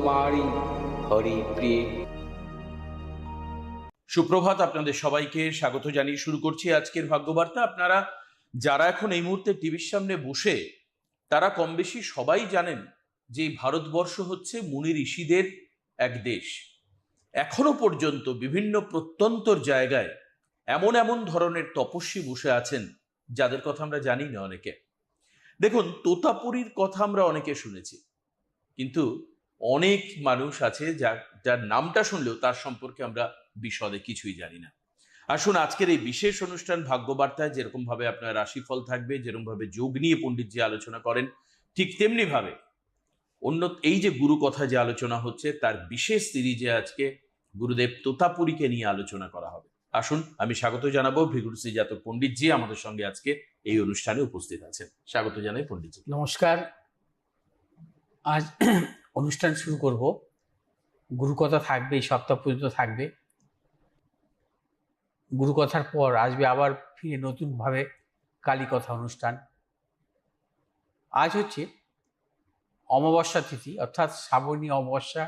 মারি হরিপ্রিয়ে। সুপ্রভাত, আপনাদের সবাইকে স্বাগত জানিয়ে শুরু করছি আজকের ভাগ্যবার্তা। আপনারা যারা এখন এই মুহূর্তে টিভির সামনে বসে, তারা কম বেশি সবাই জানেন যে ভারতবর্ষ হচ্ছে মুনি ঋষিদের এক দেশ। এখনো পর্যন্ত বিভিন্ন প্রত্যন্তর জায়গায় এমন এমন ধরনের তপস্বী বসে আছেন যাদের কথা আমরা জানি না অনেকে। দেখুন, তোতাপুরীর কথা আমরা অনেকে শুনেছি, কিন্তু অনেক মানুষ আছে যার নামটা শুনলেও তার সম্পর্কে আমরা বিশদে কিছুই জানি না। আসুন, আজকের এই বিশেষ অনুষ্ঠান ভাগ্যবার্তায় যেরকম ভাবে আপনার রাশিফল থাকবে, যেরকম ভাবে যোগ নিয়ে পণ্ডিতজি আলোচনা করেন, ঠিক তেমনি ভাবে অন্য এই যে গুরু কথা যে আলোচনা হচ্ছে তার বিশেষ সিরিজে আজকে গুরুদেব তোতাপুরীকে নিয়ে আলোচনা করা হবে। আসুন, আমি স্বাগত জানাবো ভৃগুশ্রী জাতক পণ্ডিতজি আমাদের সঙ্গে আজকে এই অনুষ্ঠানে উপস্থিত আছেন। স্বাগত জানাই পণ্ডিতজি। নমস্কার। আজ অনুষ্ঠান শুরু করব। গুরুকথা থাকবে, এই সপ্তাহ পর্যন্ত থাকবে। গুরুকথার পর আসবে আবার ফিরে নতুনভাবে কালীকথা অনুষ্ঠান। আজ হচ্ছে অমাবস্যা তিথি, অর্থাৎ শ্রাবণী অমাবস্যা।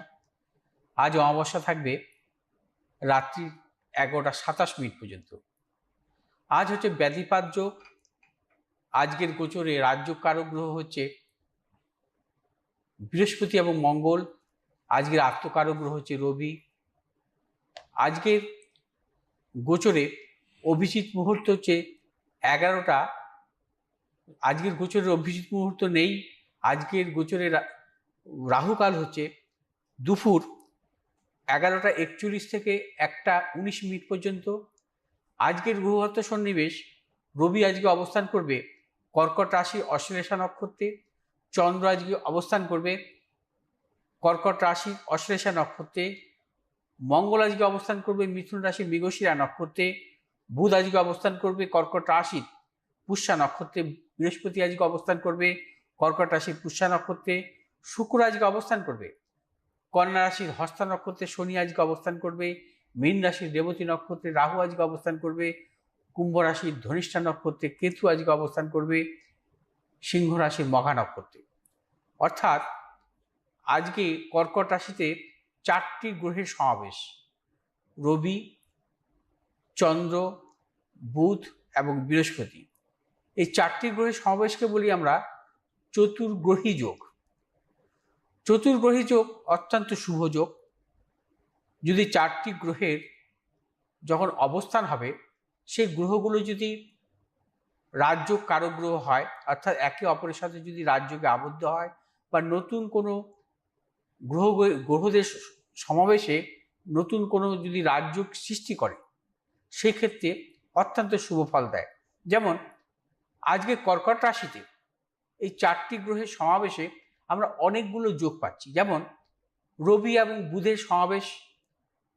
আজ অমাবস্যা থাকবে রাত্রি 11:27 পর্যন্ত। আজ হচ্ছে ব্যাধিপাত যোগ। আজকের গোচরে রাজযোগ কারক গ্রহ হচ্ছে বৃহস্পতি এবং মঙ্গল। আজকের আত্মকারক গ্রহ হচ্ছে রবি। আজকের গোচরে অভিজিৎ মুহূর্ত হচ্ছে 11টা। আজকের গোচরের অভিজিৎ মুহূর্ত নেই। আজকের গোচরে রাহুকাল হচ্ছে দুপুর 11:41 থেকে 1:19 পর্যন্ত। আজকের গ্রহগত সন্নিবেশ, রবি আজকে অবস্থান করবে কর্কট রাশির অশ্লেষা নক্ষত্রে। চন্দ্র আজকে অবস্থান করবে কর্কট রাশির অশ্লেষা নক্ষত্রে। মঙ্গল আজকে অবস্থান করবে মিথুন রাশির মৃগশিরা নক্ষত্রে। বুধ আজকে অবস্থান করবে কর্কট রাশির পুষ্যা নক্ষত্রে। বৃহস্পতি আজকে অবস্থান করবে কর্কট রাশির পুষ্যা নক্ষত্রে। শুক্র আজকে অবস্থান করবে কন্যা রাশির হস্তা নক্ষত্রে। শনি আজকে অবস্থান করবে মীন রাশির রেবতী নক্ষত্রে। রাহু আজকে অবস্থান করবে কুম্ভ রাশির ধনিষ্ঠা নক্ষত্রে। কেতু আজকে অবস্থান করবে সিংহ রাশির মঘা নক্ষত্রে। অর্থাৎ আজকে কর্কট রাশিতে 4টি গ্রহের সমাবেশ: রবি, চন্দ্র, বুধ এবং বৃহস্পতি। এই 4টি গ্রহের সমাবেশকে বলি আমরা চতুর্গ্রহী যোগ। চতুর্গ্রহী যোগ অত্যন্ত শুভ যোগ। যদি 4টি গ্রহের যখন অবস্থান হবে, সেই গ্রহগুলো যদি রাজযোগ কারক গ্রহ হয়, অর্থাৎ একে অপরের সাথে যদি রাজযোগে আবদ্ধ হয়, বা নতুন কোনো গ্রহদের সমাবেশে নতুন কোনো যদি রাজযোগ সৃষ্টি করে, সেক্ষেত্রে অত্যন্ত শুভ ফল দেয়। যেমন আজকে কর্কট রাশিতে এই 4টি গ্রহের সমাবেশে আমরা অনেকগুলো যোগ পাচ্ছি। যেমন রবি এবং বুধের সমাবেশ,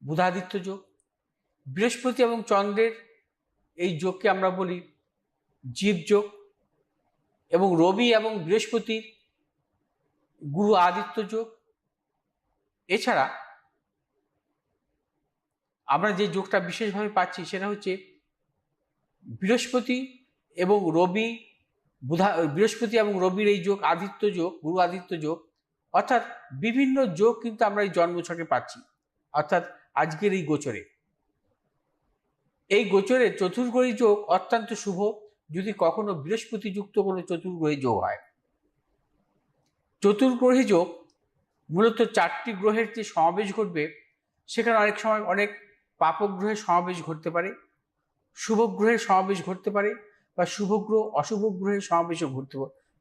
বুধাদিত্য যোগ। বৃহস্পতি এবং চন্দ্রের এই যোগকে আমরা বলি জীব যোগ। এবং রবি এবং বৃহস্পতির গুরু আদিত্য যোগ। এছাড়া আমরা যে যোগটা বিশেষভাবে পাচ্ছি সেটা হচ্ছে বৃহস্পতি এবং রবির এই যোগ আদিত্য যোগ, গুরু আদিত্য যোগ। অর্থাৎ বিভিন্ন যোগ কিন্তু আমরা এই জন্মছকে পাচ্ছি। অর্থাৎ আজকের এই গোচরে চতুর্গ্রহী যোগ অত্যন্ত শুভ, যদি কখনো বৃহস্পতি যুক্ত কোনো চতুর্গ্রহী যোগ হয়। চতুর্গ্রহী যোগ মূলত 4টি গ্রহের যে সমাবেশ ঘটবে, সেখানে অনেক সময় অনেক পাপক গ্রহের সমাবেশ ঘটতে পারে, শুভ গ্রহের সমাবেশ ঘটতে পারে, বা শুভ গ্রহ অশুভ গ্রহের সমাবেশও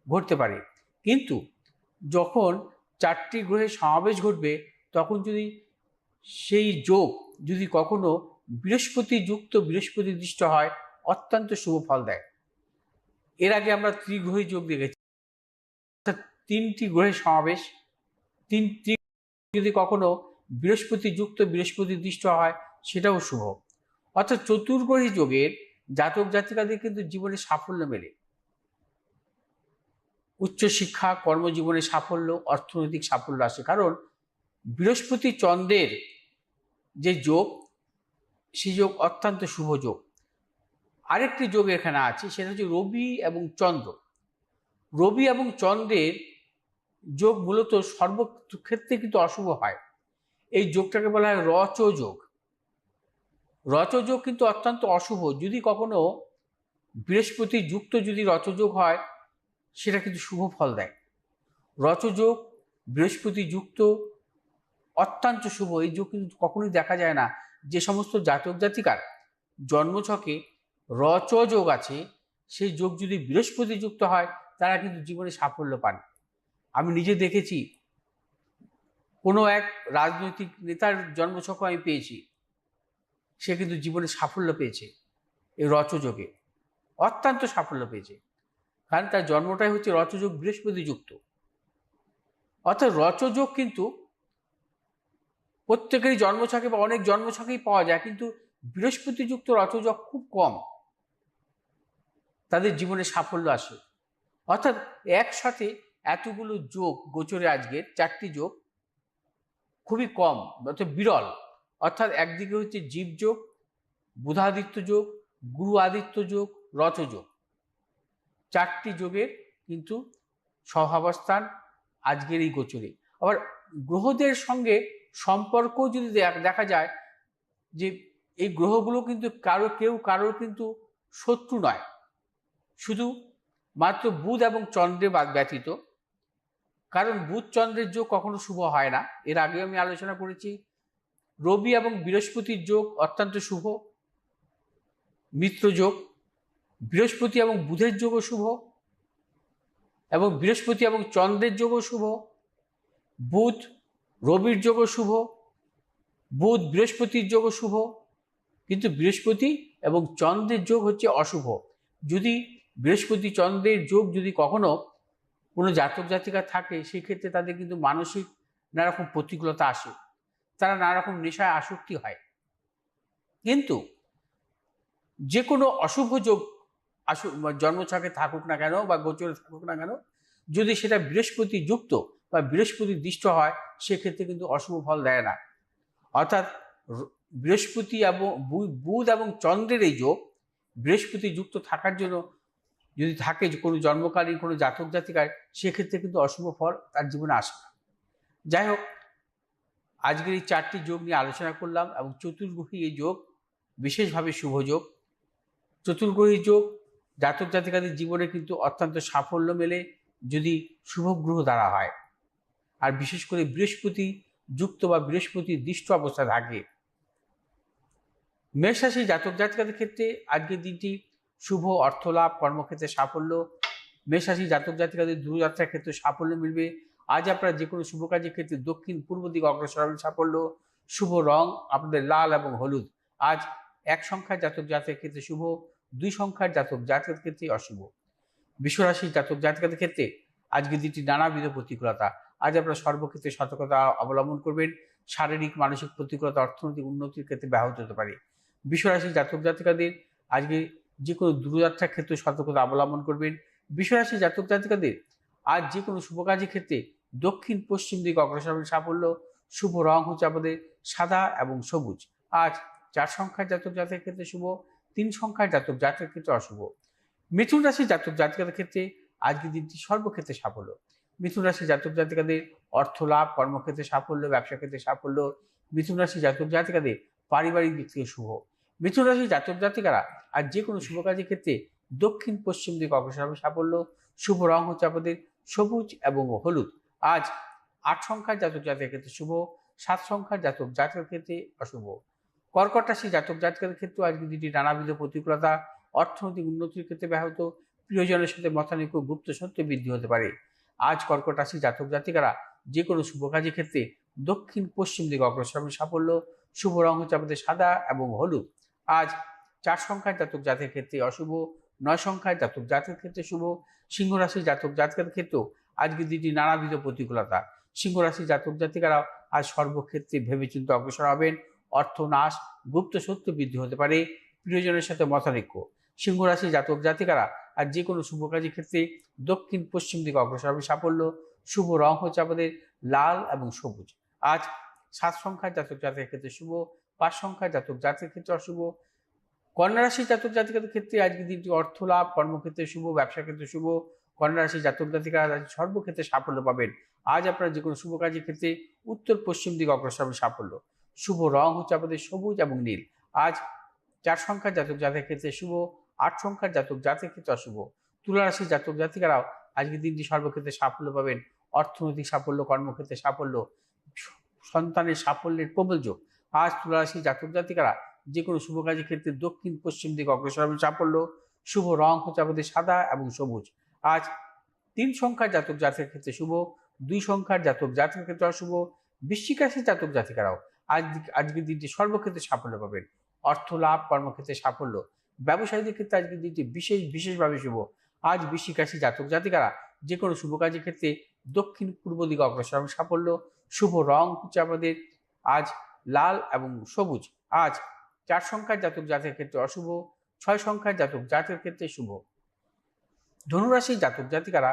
ঘটতে পারে। কিন্তু যখন 4টি গ্রহের সমাবেশ ঘটবে, তখন যদি সেই যোগ যদি কখনো বৃহস্পতি যুক্ত, বৃহস্পতি দৃষ্ট হয়, অত্যন্ত শুভ ফল দেয়। এর আগে আমরা ত্রিগ্রহী যোগ দেখেছি, অর্থাৎ 3টি গ্রহের সমাবেশ। যদি কখনো বৃহস্পতি যুক্ত, বৃহস্পতি দৃষ্ট হয়, সেটাও শুভ। অর্থাৎ চতুর্গ্রহী যোগের জাতক জাতিকাদের কিন্তু জীবনে সাফল্য মেলে। উচ্চশিক্ষা, কর্মজীবনে সাফল্য, অর্থনৈতিক সাফল্য আসে। কারণ বৃহস্পতি চন্দ্রের যে যোগ, সেই যোগ অত্যন্ত শুভ যোগ। আরেকটি যোগ এখানে আছে, সেটা হচ্ছে রবি এবং চন্দ্র। রবি এবং চন্দ্রের যোগ মূলত সর্বক্ষেত্রে কিন্তু অশুভ হয়। এই যোগটাকে বলা হয় রচ যোগ। রচ যোগ কিন্তু অত্যন্ত অশুভ। যদি কখনো বৃহস্পতি যুক্ত যদি রচযোগ হয়, সেটা কিন্তু শুভ ফল দেয়। রচযোগ বৃহস্পতি যুক্ত অত্যন্ত শুভ। এই যোগ কিন্তু কখনোই দেখা যায় না। যে সমস্ত জাতক জাতিকার জন্মছকে রচযোগ আছে, সেই যোগ যদি বৃহস্পতি যুক্ত হয়, তারা কিন্তু জীবনে সাফল্য পান। আমি নিজে দেখেছি, কোনো এক রাজনৈতিক নেতার জন্মছক আমি পেয়েছি, সে কিন্তু জীবনে সাফল্য পেয়েছে এই রচযোগে, অত্যন্ত সাফল্য পেয়েছে, কারণ তার জন্মটাই হচ্ছে রচযোগ বৃহস্পতি যুক্ত। অর্থাৎ রচযোগ কিন্তু প্রত্যেকেরই জন্মছকে বা অনেক জন্মছকেই পাওয়া যায়, কিন্তু বৃহস্পতিযুক্ত রচযোগ খুব কম তাদের জীবনে সাফল্য আসে। অর্থাৎ একসাথে এতগুলো যোগ গোচরে, আজকের 4টি যোগ খুবই কম, অর্থাৎ বিরল। অর্থাৎ একদিকে হচ্ছে জীব যোগ, বুধাদিত্য যোগ, গুরু আদিত্য যোগ, রচযোগ, 4টি যোগের কিন্তু সহাবস্থান আজকের এই গোচরে। আবার গ্রহদের সঙ্গে সম্পর্ক যদি দেখা যায়, যে এই গ্রহগুলো কিন্তু কারোর কিন্তু শত্রু নয়, শুধু মাত্র বুধ এবং চন্দ্রে ব্যতীত। কারণ বুধ চন্দ্রের যোগ কখনো শুভ হয় না, এর আগেও আমি আলোচনা করেছি। রবি এবং বৃহস্পতির যোগ অত্যন্ত শুভ, মিত্র যোগ। বৃহস্পতি এবং বুধের যোগও শুভ, এবং বৃহস্পতি এবং চন্দ্রের যোগও শুভ। বুধ রবির যোগও শুভ, বুধ বৃহস্পতির যোগও শুভ। কিন্তু বৃহস্পতি এবং চন্দ্রের যোগ হচ্ছে অশুভ। যদি বৃহস্পতি চন্দ্রের যোগ যদি কখনো কোনো জাতক জাতিকা থাকে, সেক্ষেত্রে তাদের কিন্তু মানসিক নানারকম প্রতিকূলতা আসে, তারা নানারকম নেশায় আসক্তি হয়। কিন্তু যে কোনো অশুভ যোগ জন্মছকে থাকুক না কেন বা গোচরে থাকুক না কেন, যদি সেটা বৃহস্পতি যুক্ত বা বৃহস্পতি দৃষ্ট হয়, সেক্ষেত্রে কিন্তু অশুভ ফল দেয় না। অর্থাৎ বৃহস্পতি এবং বুধ এবং চন্দ্রের এই যোগ বৃহস্পতি যুক্ত থাকার জন্য যদি থাকে কোনো জন্মকালীন কোনো জাতক জাতিকায়, সেক্ষেত্রে কিন্তু অশুভ ফল তার জীবনে আসে না। যাই হোক, আজকের এই 4টি যোগ নিয়ে আলোচনা করলাম, এবং চতুর্গ্রহী এই যোগ বিশেষভাবে শুভ যোগ। চতুর্গ্রহী যোগ জাতক জাতিকাদের জীবনে কিন্তু অত্যন্ত সাফল্য মেলে যদি শুভ গ্রহ দ্বারা হয়, আর বিশেষ করে বৃহস্পতি যুক্ত বা বৃহস্পতি দৃষ্ট অবস্থা থাকে। মেষ রাশি জাতক জাতিকাদের ক্ষেত্রে আজকের দিনটি শুভ, অর্থলাভ, কর্মক্ষেত্রে সাফল্য। মেষ রাশি জাতক জাতিকাদের দূরযাত্রার ক্ষেত্রে সাফল্য মিলবে। আজ আপনারা যে কোনো শুভ কাজের ক্ষেত্রে দক্ষিণ পূর্ব দিকে অগ্রসর হবেন সাফল্য। শুভ রং আপনাদের লাল এবং হলুদ। আজ 1 সংখ্যার জাতক জাতকের ক্ষেত্রে শুভ, 2 সংখ্যার জাতক জাতকের ক্ষেত্রে অশুভ। বিশ্বরাশির জাতক জাতিকাদের ক্ষেত্রে আজকের দিনটি নানাবিধ প্রতিকূলতা। আজ আপনারা সর্বক্ষেত্রে সতর্কতা অবলম্বন করবেন। শারীরিক মানসিক প্রতিকূলতা অর্থনৈতিক উন্নতির ক্ষেত্রে ব্যাহত হতে পারে। বিশ্বরাশির জাতক জাতিকাদের আজকে যে কোনো দূরযাত্রার ক্ষেত্রে সতর্কতা অবলম্বন করবেন। বিশ্বরাশির জাতক জাতিকাদের আজ যে কোনো শুভ কাজের ক্ষেত্রে দক্ষিণ পশ্চিম দিকে অগ্রসর হবেন সাফল্য। শুভ রং হচ্ছে আমাদের সাদা এবং সবুজ। আজ 4 সংখ্যার জাতক জাতকের ক্ষেত্রে শুভ, 3 সংখ্যার জাতক জাতকের ক্ষেত্রে অশুভ। মিথুন রাশির জাতক জাতিকাদের ক্ষেত্রে আজকের দিনটি সর্বক্ষেত্রে সাফল্য। মিথুন রাশির জাতক জাতিকাদের অর্থ লাভ, কর্মক্ষেত্রে সাফল্য, ব্যবসা ক্ষেত্রে সাফল্য। মিথুন রাশির জাতক জাতিকাদের পারিবারিক দিক থেকে শুভ। মিথুন রাশির জাতক জাতিকারা আজ যে কোনো শুভ কাজের ক্ষেত্রে দক্ষিণ পশ্চিম দিকে অগ্রসর হবে সাফল্য। শুভ রং হচ্ছে আমাদের সবুজ এবং হলুদ। আজ 8 সংখ্যার জাতক জাতকের ক্ষেত্রে শুভ, 7 সংখ্যার জাতক জাতকের ক্ষেত্রে অশুভ। কর্কট রাশির জাতক জাতকের ক্ষেত্রে আজকের দিনটি নানাবিধ প্রতিকূলতা, অর্থনৈতিক উন্নতির ক্ষেত্রে ব্যাহত, প্রিয়জনের সাথে মতানৈক্য, গুপ্ত সত্য বৃদ্ধি হতে পারে। আজ কর্কট রাশির জাতক জাতিকারা যে কোনো শুভ কাজের ক্ষেত্রে দক্ষিণ পশ্চিম দিকে অগ্রসর হবে সাফল্য। শুভ রং হচ্ছে আমাদের সাদা এবং হলুদ। আজ 4 সংখ্যার জাতক জাতকের ক্ষেত্রে অশুভ, 9 সংখ্যার জাতক জাতকের ক্ষেত্রে শুভ। সিংহ রাশির জাতক জাতকের ক্ষেত্রেও আজকের দিনটি নানাবিধ প্রতিকূলতা। সিংহ রাশির জাতক জাতিকারা আজ সর্বক্ষেত্রে ভেবেচিন্তে অগ্রসর হবেন। অর্থ নাশ, গুপ্ত সত্য বৃদ্ধি হতে পারে, প্রিয়জনের সাথে মতানৈক্য। সিংহ রাশির জাতক জাতিকারা আর যে কোনো শুভ কাজের ক্ষেত্রে দক্ষিণ পশ্চিম দিকে অগ্রসর হবে সাফল্য। শুভ রং হচ্ছে আমাদের লাল এবং সবুজ। আজ 7 সংখ্যার জাতক জাতকের ক্ষেত্রে শুভ, 5 সংখ্যার জাতক জাতকের ক্ষেত্রে অশুভ। কন্যা রাশির জাতক জাতিকাদের ক্ষেত্রে আজকের দিনটি অর্থ লাভ, কর্মক্ষেত্রে শুভ, ব্যবসা ক্ষেত্রে শুভ। কন্যা রাশির জাতক জাতিকারা সর্বক্ষেত্রে সাফল্য পাবেন। আজ আপনার যে কোনো শুভ কাজের ক্ষেত্রে উত্তর পশ্চিম দিকে অগ্রসর হবে সাফল্য। শুভ রং হচ্ছে আপনাদের সবুজ এবং নীল। আজ 4 সংখ্যার জাতক জাতির ক্ষেত্রে শুভ, 8 সংখ্যার জাতক জাতির ক্ষেত্রে অশুভ। তুলা রাশির জাতক জাতিকারাও আজকের দিনটি সর্বক্ষেত্রে সাফল্য পাবেন। অর্থনৈতিক সাফল্য, কর্মক্ষেত্রে সাফল্য, সন্তানের সাফল্যের প্রবল যোগ। আজ তুলা রাশির জাতক জাতিকারা যে কোনো শুভ কাজের ক্ষেত্রে দক্ষিণ পশ্চিম দিকে অগ্রসর হবে সাফল্য। শুভ রং হচ্ছে আমাদের সাদা এবং সবুজ। আজ 3 সংখ্যার জাতক জাতির ক্ষেত্রে শুভ, 2 সংখ্যার জাতক জাতির ক্ষেত্রে অশুভ। বৃশ্চিক রাশির জাতক জাতিকারাও আজকের দিনটি সর্বক্ষেত্রে সাফল্য পাবেন। অর্থ লাভ, কর্মক্ষেত্রে সাফল্য, ব্যবসায়ীদের ক্ষেত্রে আজকের দিনটি বিশেষভাবে শুভ। আজ বৃশ্চিক রাশির জাতক জাতিকারা যে কোনো শুভ কাজের ক্ষেত্রে দক্ষিণ পূর্ব দিকে অগ্রসর হবে সাফল্য। শুভ রং হচ্ছে আমাদের আজ লাল এবং সবুজ। আজ 4 সংখ্যার জাতক জাতির ক্ষেত্রে অশুভ, 6 সংখ্যার জাতক জাতির ক্ষেত্রে শুভ। ধনুরাশির জাতক জাতিকারা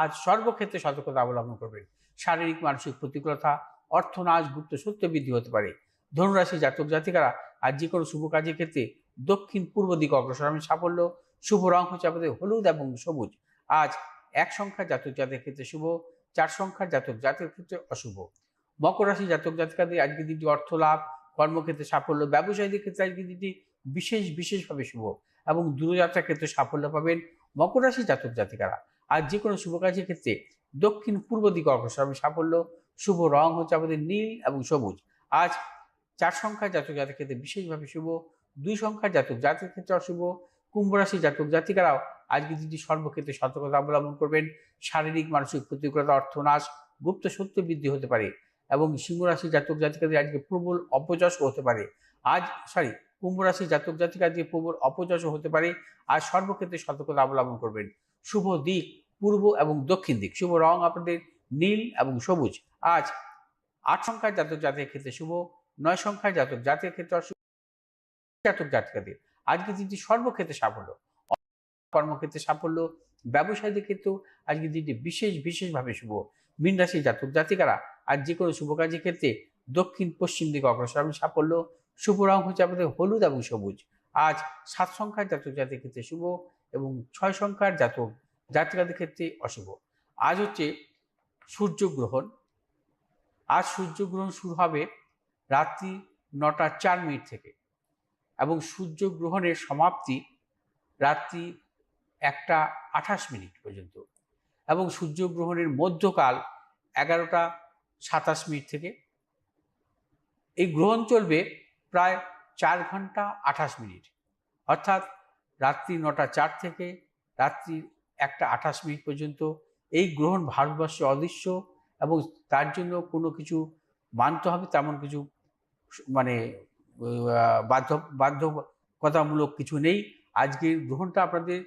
আজ সর্বক্ষেত্রে সতর্কতা অবলম্বন করবেন। শারীরিক মানসিক প্রতিকূলতা, অর্থনাশ, গুপ্ত সত্য বৃদ্ধি হতে পারে। ধনুরাশির জাতক জাতিকারা আজ যে কোনো শুভ কাজের ক্ষেত্রে দক্ষিণ পূর্ব দিকে অগ্রসর হবেন সাফল্য। শুভ রং হচ্ছে আমাদের হলুদ এবং সবুজ। আজ 1 সংখ্যার জাতক জাতির ক্ষেত্রে শুভ, 4 সংখ্যার জাতক জাতির ক্ষেত্রে অশুভ। মকর রাশি জাতক জাতিকাদের আজকের দিনটি অর্থ লাভ, কর্মক্ষেত্রে সাফল্য, ব্যবসায়ীদের ক্ষেত্রে আজকের দিনটি বিশেষভাবে শুভ এবং দূরযাত্রার ক্ষেত্রে সাফল্য পাবেন মকর রাশি জাতক জাতিকারা। আর যে কোনো শুভ কাজের ক্ষেত্রে দক্ষিণ পূর্ব দিকে অগ্রসর হবে সাফল্য। শুভ রং হচ্ছে আমাদের নীল এবং সবুজ। আজ 4 সংখ্যার জাতক জাতির ক্ষেত্রে বিশেষভাবে শুভ, 2 সংখ্যার জাতক জাতির ক্ষেত্রে অশুভ। কুম্ভ রাশি জাতক জাতিকারাও আজকের দিনটি সর্বক্ষেত্রে সতর্কতা অবলম্বন করবেন। শারীরিক মানসিক প্রতিকূলতা, অর্থনাশ, গুপ্ত সত্য বৃদ্ধি হতে পারে এবং সিংহ রাশি জাতক জাতিকাদের আজকে প্রবল অপযশ হতে পারে। কুম্ভ রাশি জাতক জাতিকাদের প্রবল অপযশ হতে পারে। আজ সর্বক্ষেত্রে সতর্কতা অবলম্বন করবেন। শুভ দিক পূর্ব এবং দক্ষিণ দিক। শুভ রং আপনাদের নীল এবং সবুজ। আজ 8 সংখ্যার জাতক জাতির ক্ষেত্রে শুভ, 9 সংখ্যার জাতক জাতির ক্ষেত্রে অশুভ। জাতক জাতিকাদের আজকে দিনটি সর্বক্ষেত্রে সাফল্য, কর্মক্ষেত্রে সাফল্য, ব্যবসায়ীদের ক্ষেত্রেও আজকে দিনটি বিশেষভাবে শুভ। মীন রাশির জাতক জাতিকারা আজ যে কোনো শুভ কাজের ক্ষেত্রে দক্ষিণ পশ্চিম দিকে অগ্রসর হবেন সাফল্য। শুভ রং হচ্ছে আমাদের হলুদ এবং সবুজ। আজ 7 সংখ্যার জাতক জাতির ক্ষেত্রে শুভ এবং 6 সংখ্যার জাতক জাতিকাদের ক্ষেত্রে অশুভ। আজ হচ্ছে সূর্যগ্রহণ। আজ সূর্যগ্রহণ শুরু হবে রাত্রি 9টা 4 মিনিট থেকে এবং সূর্যগ্রহণের সমাপ্তি রাত্রি 1টা 28 মিনিট পর্যন্ত এবং সূর্যগ্রহণের মধ্যকাল 11টা 27 মিনিট থেকে। এই গ্রহণ চলবে প্রায় 4 ঘন্টা 28 মিনিট, অর্থাৎ রাত্রি 9টা 4 থেকে রাত্রি 1টা 28 মিনিট পর্যন্ত। এই গ্রহণ ভারতবর্ষে অদৃশ্য এবং তার জন্য কোনো কিছু মানতে হবে তেমন কিছু মানে বাধ্যকতামূলক কিছু নেই। আজকের গ্রহণটা আপনাদের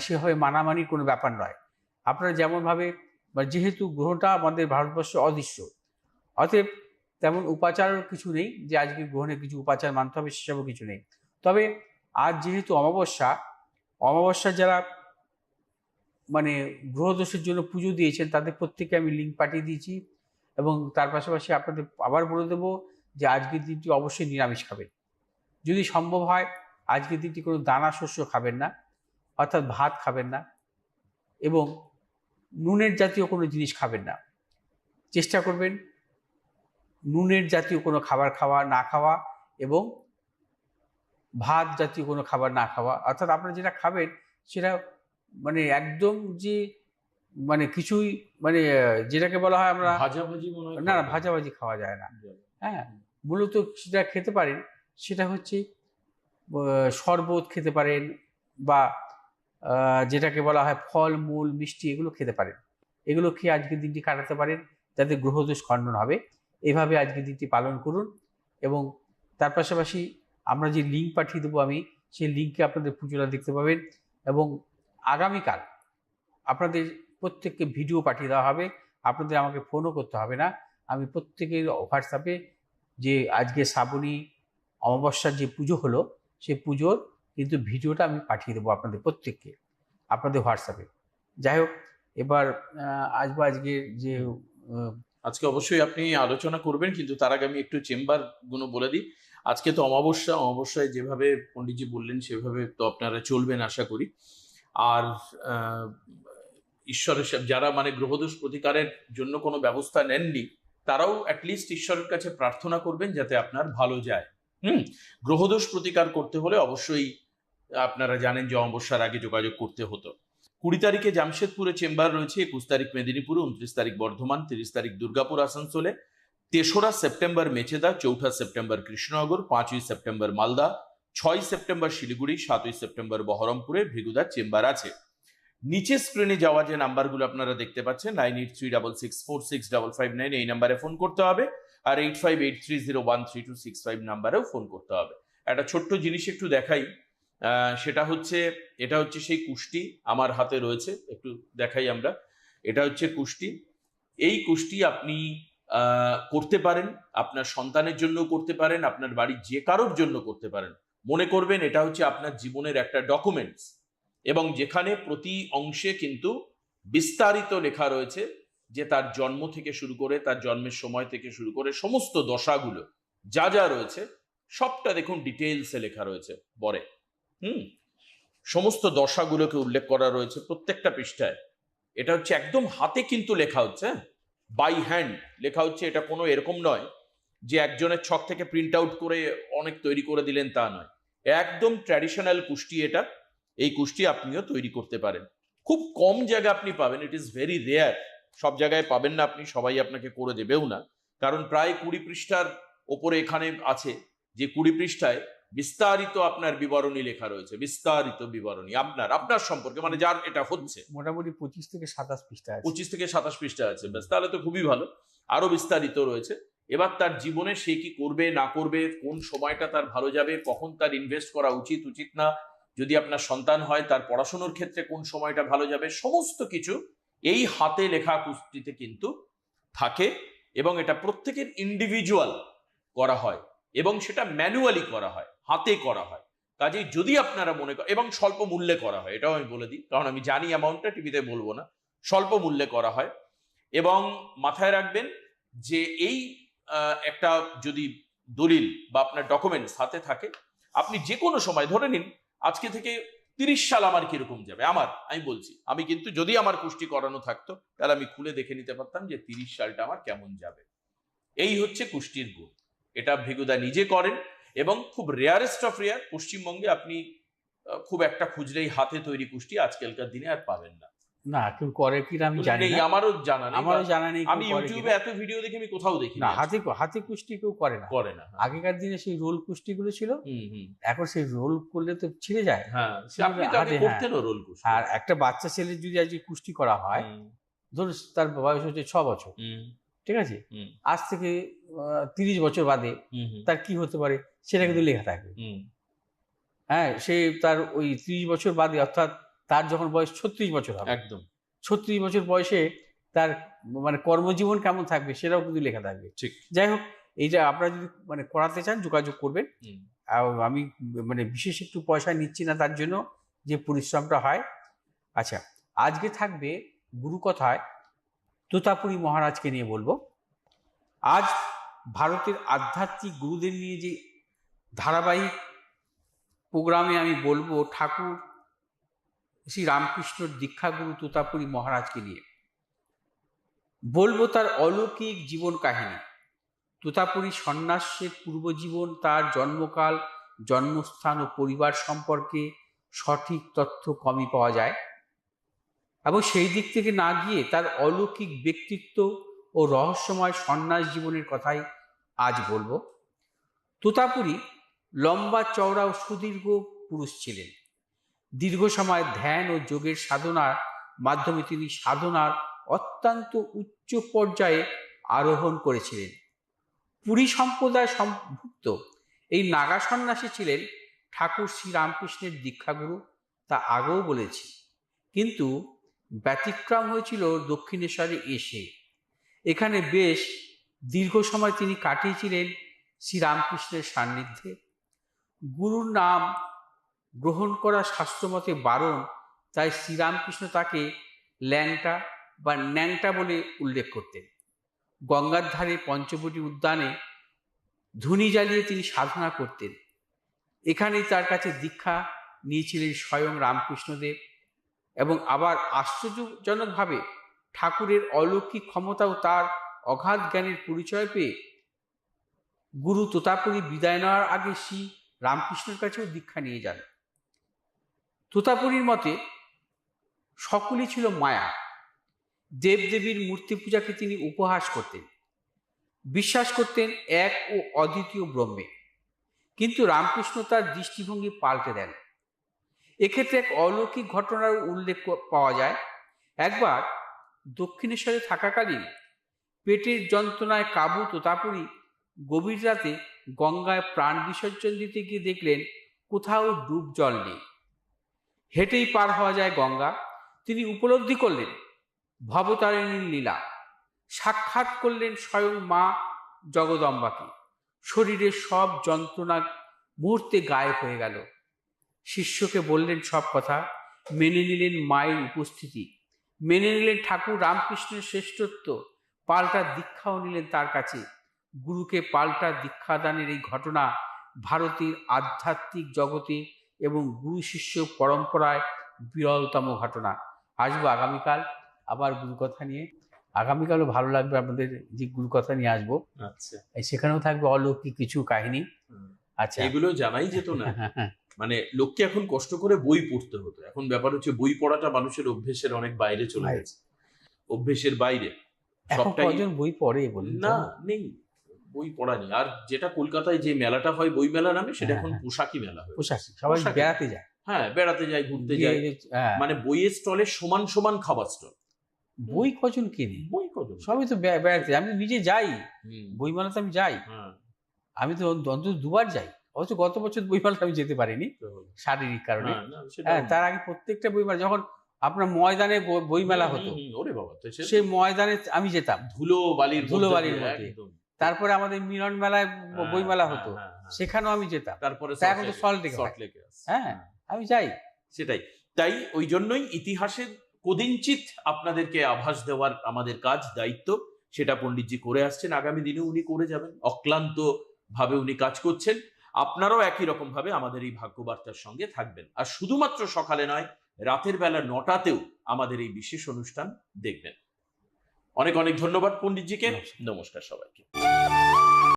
সেভাবে মানামানির কোনো ব্যাপার নয়। আপনারা যেমনভাবে যেহেতু গ্রহণটা আমাদের ভারতবর্ষে অদৃশ্য, অতএব তেমন উপাচারের কিছু নেই যে আজকে গ্রহণে কিছু উপাচার মানতে হবে, সেসবও কিছু নেই। তবে আজ যেহেতু অমাবস্যা যারা গ্রহদোষের জন্য পুজো দিয়েছেন তাদের প্রত্যেকে আমি লিঙ্ক পাঠিয়ে দিয়েছি এবং তার পাশাপাশি আপনাদের আবার বলে দেবো যে আজকের দিনটি অবশ্যই নিরামিষ খাবেন। যদি সম্ভব হয় আজকের দিনটি কোনো দানা শস্য খাবেন না, অর্থাৎ ভাত খাবেন না এবং নুনের জাতীয় কোনো জিনিস খাবেন না। চেষ্টা করবেন নুনের জাতীয় কোনো খাবার না খাওয়া এবং ভাত জাতীয় কোনো খাবার না খাওয়া। অর্থাৎ আপনারা যেটা খাবেন সেটা একদম যে কিছুই যেটাকে বলা হয় আমরা ভাজাভাজি মনে হয় না, ভাজাভাজি খাওয়া যায় না। হ্যাঁ, মূলত সেটা খেতে পারেন সেটা হচ্ছে শরবত খেতে পারেন বা যেটাকে বলা হয় ফল মূল মিষ্টি, এগুলো খেতে পারেন। এগুলো খেয়ে আজকের দিনটি কাটাতে পারেন যাতে গ্রহদোষ খণ্ডন হবে। এভাবে আজকের দিনটি পালন করুন এবং তার পাশাপাশি আমরা যে লিঙ্ক পাঠিয়ে দেবো আমি, সেই লিঙ্কে আপনাদের পুজোটা দেখতে পাবেন এবং আগামীকাল আপনাদের প্রত্যেককে ভিডিও পাঠিয়ে দেওয়া হবে। আপনাদের আমাকে ফোনও করতে হবে না, আমি প্রত্যেকের হোয়াটসঅ্যাপে যে আজকে শ্রাবণী অমাবস্যার যে পুজো হলো সেই পুজোর কিন্তু ভিডিওটা আমি পাঠিয়ে দেবো আপনাদের প্রত্যেককে আপনাদের হোয়াটসঅ্যাপে। যাই হোক, এবার আসবো আজকে অবশ্যই আপনি আলোচনা করবেন, কিন্তু তার আগে আমি একটু চেম্বার গুলো বলে দিই। আজকে তো অমাবস্যায় যেভাবে পণ্ডিতজি বললেন সেভাবে তো আপনারা চলবেন আশা করি। আর ঈশ্বরের যারা মানে গ্রহদোষ প্রতিকারের জন্য কোনো ব্যবস্থা নেননি, তারাও অ্যাটলিস্ট ঈশ্বরের কাছে প্রার্থনা করবেন যাতে আপনার ভালো যায়। গ্রহদোষ প্রতিকার করতে হলে অবশ্যই আপনারা জানেন যে অমাবস্যার আগে যোগাযোগ করতে হতো। 20 তারিখে জামশেদপুরে চেম্বার রয়েছে, 21 তারিখ মেদিনীপুরে, 29 তারিখ বর্ধমান, 30 তারিখ দুর্গাপুর আসানসোলে, 3রা সেপ্টেম্বর মেচেদা, 4ঠা সেপ্টেম্বর কৃষ্ণনগর, 5ই সেপ্টেম্বর মালদা, 6ই সেপ্টেম্বর শিলিগুড়ি, 7ই সেপ্টেম্বর বহরমপুরে ভৃগুদার চেম্বার আছে। নিচে স্ক্রিনে যাওয়া যে নাম্বারগুলো আপনারা দেখতে পাচ্ছেন 9836465559 এই নাম্বারে ফোন করতে হবে, আর 8583013265 নাম্বারেও ফোন করতে হবে। একটা ছোট্ট জিনিস একটু দেখাই, এটা হচ্ছে সেই কুষ্টি আমার হাতে রয়েছে, একটু দেখাই আমরা। এটা হচ্ছে কুষ্টি। এই কুষ্টি আপনি করতে পারেন, আপনার সন্তানের জন্য করতে পারেন, আপনার বাড়ির যে কারোর জন্য করতে পারেন। মনে করবেন এটা হচ্ছে আপনার জীবনের একটা ডকুমেন্টস, এবং যেখানে প্রতি অংশে কিন্তু বিস্তারিত লেখা রয়েছে যে তার জন্ম থেকে শুরু করে, তার জন্মের সময় থেকে শুরু করে সমস্ত দশাগুলো যা যা রয়েছে সবটা দেখুন ডিটেইলসে লেখা রয়েছে পরে। সমস্ত দশাগুলোকে উল্লেখ করা রয়েছে প্রত্যেকটা পৃষ্ঠায়। এটা হচ্ছে একদম হাতে কিন্তু লেখা হচ্ছে, বাই হ্যান্ড লেখা হচ্ছে। এটা কোনো এরকম নয় যে একজনের ছক থেকে প্রিন্ট আউট করে অনেক তৈরি করে দিলেন, তা নয়। একদম ট্র্যাডিশনাল কুষ্টি এটা। এই কুষ্টি আপনিও তৈরি করতে পারেন। খুব কম জায়গা আপনি পাবেন, ইট ইজ ভেরি রেয়ার। সব জায়গায় পাবেন না আপনি, সবাই আপনাকে করে দেবেও না, কারণ প্রায় 20 পৃষ্ঠার ওপরে এখানে আছে, যে 20 পৃষ্ঠায় বিস্তারিত আপনার বিবরণী লেখা রয়েছে, বিস্তারিত বিবরণী আপনার সম্পর্কে, মানে যার এটা হচ্ছে। মোটামুটি 25 থেকে 27 পৃষ্ঠা আছে। 25 থেকে 27 পৃষ্ঠা আছে, ব্যাস, তাহলে তো খুবই ভালো। আরো বিস্তারিত রয়েছে। এবার তার জীবনে সে কি করবে না করবে, কোন সময়টা তার ভালো যাবে, কখন তার ইনভেস্ট করা উচিত উচিত না, যদি আপনার সন্তান হয় তার পড়াশোনার ক্ষেত্রে কোন সময়টা ভালো যাবে, সমস্ত কিছু এই হাতে লেখা কুষ্টিতে কিন্তু থাকে। এবং এটা প্রত্যেকের ইন্ডিভিজুয়াল করা হয়, এবং সেটা ম্যানুয়ালি করা হয়, হাতে করা হয়। কাজেই যদি আপনারা মনে করেন, এবং স্বল্প মূল্যে করা হয়, এটাও আমি বলে দিই, কারণ আমি জানি অ্যামাউন্টটা টিভিতে বলবো না, স্বল্প মূল্যে করা হয়। এবং মাথায় রাখবেন যে এই একটা যদি দলিল বা আপনার ডকুমেন্টস হাতে থাকে, আপনি যে কোনো সময়, ধরে নিন আজকে থেকে 30 সাল আমার কিরকম যাবে, আমি বলছি, আমি কিন্তু যদি আমার কুষ্টি করানো থাকতো তাহলে আমি খুলে দেখে নিতে পারতাম যে 30 সালটা আমার কেমন যাবে। এই হচ্ছে কুষ্টির গুণ। এটা ভৃগুদা নিজে করেন, এবং খুব রেয়ারেস্ট অফ রেয়ার, পশ্চিমবঙ্গে আপনি খুব একটা খুঁজলেই হাতে তৈরি কুষ্টি আজকালকার দিনে আর পাবেন না। না, কেউ করে কি আমি জানি না, আমারও জানা নেই। আমি ইউটিউবে এত ভিডিও দেখি, আমি কোথাও দেখি না হাতে কুষ্টি কেউ করে না। আগেকার দিনে সেই রোল কুষ্টি গুলো ছিল, এখন সেই রোল করলে তো ছিঁড়ে যায়। আর একটা বাচ্চা ছেলে যদি আজকে কুষ্টি করা হয়, ধরুন তার বয়স হচ্ছে 6 বছর, ঠিক আছে, আজ থেকে 30 বছর বাদে তার কি হতে পারে সেটা কিন্তু লেখা থাকবে। হ্যাঁ, সে তার ওই 30 বছর বাদে, অর্থাৎ তার যখন বয়স 36 বছর হবে, একদম 36 বছর বয়সে তার মানে কর্মজীবন কেমন থাকবে সেটাও কিন্তু লেখা থাকবে। ঠিক, যাই হোক, এইটা আপনারা যদি মানে করাতে চান যোগাযোগ করবেন। আমি মানে বিশেষ একটু পয়সা নিচ্ছি না তার জন্য, যে পরিশ্রমটা হয়। আচ্ছা, আজকে থাকবে গুরুকথায় তোতাপুরী মহারাজকে নিয়ে বলবো। আজ ভারতের আধ্যাত্মিক গুরুদের নিয়ে যে ধারাবাহিক প্রোগ্রামে আমি বলবো ঠাকুর শ্রী রামকৃষ্ণর দীক্ষাগুরু তোতাপুরী মহারাজকে নিয়ে বলবো তার অলৌকিক জীবন কাহিনী। তোতাপুরী সন্ন্যাসের পূর্বজীবন, তার জন্মকাল, জন্মস্থান ও পরিবার সম্পর্কে সঠিক তথ্য কমই পাওয়া যায়, এবং সেই দিক থেকে না গিয়ে তার অলৌকিক ব্যক্তিত্ব ও রহস্যময় সন্ন্যাস জীবনের কথাই আজ বলবো। তোতাপুরী লম্বা চওড়া ও সুদীর্ঘ পুরুষ ছিলেন। দীর্ঘ সময় ধ্যান ও যোগের সাধনার মাধ্যমে তিনি সাধনার অত্যন্ত উচ্চ পর্যায়ে আরোহণ করেছিলেন। পুরী সম্প্রদায় সম্ভুক্ত এই নাগা সন্ন্যাসী ছিলেন ঠাকুর শ্রী রামকৃষ্ণের দীক্ষাগুরু, তা আগেও বলেছি। কিন্তু ব্যতিক্রম হয়েছিল দক্ষিণেশ্বরে এসে। এখানে বেশ দীর্ঘ সময় তিনি কাটিয়েছিলেন শ্রীরামকৃষ্ণের সান্নিধ্যে। গুরুর নাম গ্রহণ করা শাস্ত্রমতে বারণ, তাই শ্রীরামকৃষ্ণ তাকে ল্যাংটা বা ন্যাংটা বলে উল্লেখ করতেন। গঙ্গার ধারে পঞ্চবটী উদ্যানে ধুনি জ্বালিয়ে তিনি সাধনা করতেন। এখানেই তার কাছে দীক্ষা নিয়েছিলেন স্বয়ং রামকৃষ্ণদেব। এবং আবার আশ্চর্যজনকভাবে ঠাকুরের অলৌকিক ক্ষমতা ও তার অগাধ জ্ঞানের পরিচয় পেয়ে গুরু তোতাপুরী বিদায় নেওয়ার আগে শ্রী রামকৃষ্ণের কাছেও দীক্ষা নিয়ে যান। তোতাপুরীর মতে সকলই ছিল মায়া। দেবদেবীর মূর্তি পূজাকে তিনি উপহাস করতেন, বিশ্বাস করতেন এক ও অদ্বিতীয় ব্রহ্মে। কিন্তু রামকৃষ্ণ তার দৃষ্টিভঙ্গি পাল্টে দেন। এক্ষেত্রে এক অলৌকিক ঘটনার উল্লেখ পাওয়া যায়। একবার দক্ষিণেশ্বরে থাকাকালীন পেটের যন্ত্রণায় কাবু তোতাপুরী গভীর রাতে গঙ্গায় প্রাণ বিসর্জন দিতে গিয়ে দেখলেন কোথাও ডুব জল নেই। হেঁটেই পার হওয়া যায় গঙ্গা। তিনি উপলব্ধি করলেন ভবতারিণীর লীলা, সাক্ষাৎ করলেন স্বয়ং মা জগদম্বাকে। শরীরের সব যন্ত্রণা মুহূর্তে গায়েব হয়ে গেল। শিষ্যকে বললেন সব কথা, মেনে নিলেন মায়ের উপস্থিতি, মেনে নিলেন ঠাকুর রামকৃষ্ণের শ্রেষ্ঠত্ব, পাল্টা দীক্ষাও নিলেন তার কাছে। গুরুকে পাল্টা দীক্ষাদানের এই ঘটনা ভারতের আধ্যাত্মিক জগতে এবং গুরু শিষ্য পরম্পরায় বিরলতম ঘটনা। আসবো আগামীকাল আবার গুরুকথা নিয়ে। আগামীকালও ভালো লাগবে আপনাদের যে গুরুকথা নিয়ে আসবো। আচ্ছা, সেখানেও থাকবে অলৌকিক কিছু কাহিনী। আচ্ছা, এগুলো জানাই যেত না। মানে লোককে এখন কষ্ট করে বই পড়তে হতো, এখন ব্যাপার হচ্ছে বই পড়াটা মানুষের অভ্যেসের অনেক বাইরে চলে গেছে, অভ্যেসের বাইরে। সবটাই কজন বই পড়ে বলেন না, নেই, বই পড়া নেই। আর যেটা কলকাতায় যে মেলাটা হয় বই মেলা নামে, সেটা এখন পোশাকি মেলা হয়। পোশাকি সবাই বেড়াতে যায়। হ্যাঁ, বেড়াতে যায়, ঘুরতে যায়, মানে বইয়ের স্টলে সমান সমান খাবার স্টল। বই কজন কিনে, বই কজন, সবই তো বেড়াতে। আমি নিজে যাই বইমেলাতে, আমি যাই, আমি তো অন্তত দুবার যাই। অবশ্য গত বছর বইমেলাতে আমি যেতে পারিনি শারীরিক কারণে। হ্যাঁ, তার আগে প্রত্যেকটা বইমেলা, যখন আপনার ময়দানে বইমেলা হতো, ওরে বাবা, সেই ময়দানে আমি যেতাম, ধুলো বালির মধ্যে। তারপরে আমাদের মিলন মেলায় বইমেলা হতো, সেখানেও আমি যেতাম। তারপরে এখন তো সল্ট লেকে, হ্যাঁ আমি যাই। সেটাই, তাই ওই জন্যই ইতিহাসের কদিনচিত আপনাদেরকে আভাস দেওয়ার আমাদের কাজ, দায়িত্ব, সেটা পণ্ডিতজি করে আসছেন, আগামী দিনে উনি করে যাবেন। অক্লান্ত ভাবে উনি কাজ করছেন। আপনারাও একই রকম ভাবে আমাদের এই ভাগ্যবার্তার সঙ্গে থাকবেন। আর শুধুমাত্র সকালে নয়, রাতের বেলা 9টাতেও আমাদের এই বিশেষ অনুষ্ঠান দেখবেন। অনেক অনেক ধন্যবাদ পণ্ডিতজিকে। নমস্কার সবাইকে।